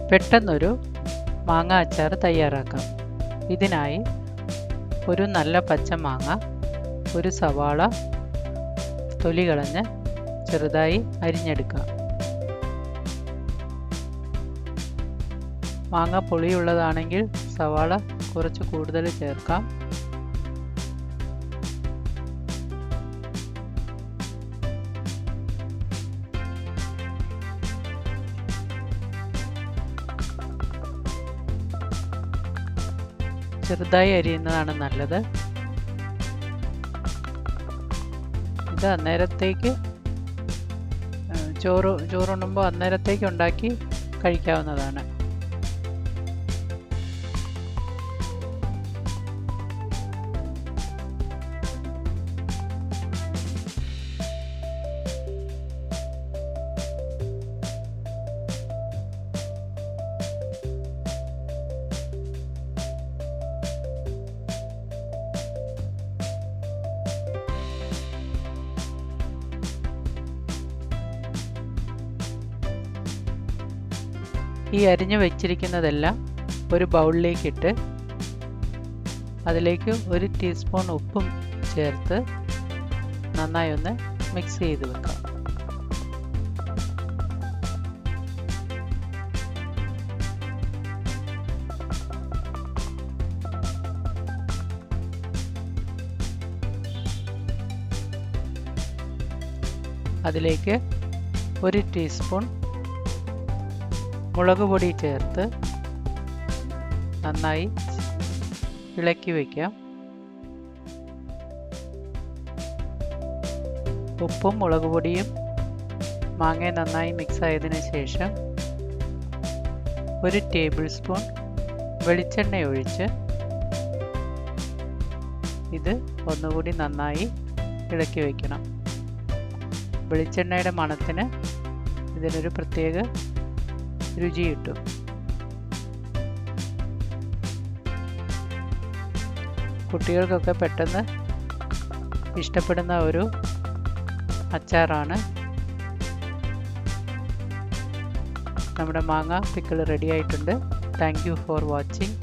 പെട്ടെന്നൊരു മാങ്ങ അച്ചാർ തയ്യാറാക്കാം. ഇതിനായി ഒരു നല്ല പച്ചമാങ്ങ, ഒരു സവാള തൊലി കളഞ്ഞ് ചെറുതായി അരിഞ്ഞെടുക്കുക. മാങ്ങ പുളിയുള്ളതാണെങ്കിൽ സവാള കുറച്ച് കൂടുതൽ ചേർക്കാം. ചെറുതായി അരിയുന്നതാണ് നല്ലത്. ഇത് അന്നേരത്തേക്ക് ചോറുണ്ണുമ്പോൾ അന്നേരത്തേക്ക് ഉണ്ടാക്കി കഴിക്കാവുന്നതാണ്. ഈ അരിഞ്ഞു വെച്ചിരിക്കുന്നതെല്ലാം ഒരു ബൗളിലേക്ക് ഇട്ട് അതിലേക്ക് 1 ടീസ്പൂൺ ഉപ്പും ചേർത്ത് നന്നായി ഒന്ന് മിക്സ് ചെയ്ത് വെക്കാം. അതിലേക്ക് 1 ടീസ്പൂൺ മുളക് പൊടി ചേർത്ത് നന്നായി ഇളക്കി വയ്ക്കാം. ഉപ്പും മുളക് പൊടിയും മാങ്ങയും നന്നായി മിക്സ് ആയതിനു ശേഷം 1 ടേബിൾ സ്പൂൺ വെളിച്ചെണ്ണ ഒഴിച്ച് ഇത് ഒന്നുകൂടി നന്നായി ഇളക്കി വയ്ക്കണം. വെളിച്ചെണ്ണയുടെ മണത്തിന് ഇതിനൊരു പ്രത്യേക രുചി കിട്ടും. കുട്ടികൾക്കൊക്കെ പെട്ടെന്ന് ഇഷ്ടപ്പെടുന്ന ഒരു അച്ചാറാണ്. നമ്മുടെ മാങ്ങ പിക്കിൾ റെഡി ആയിട്ടുണ്ട്. Thank you for watching.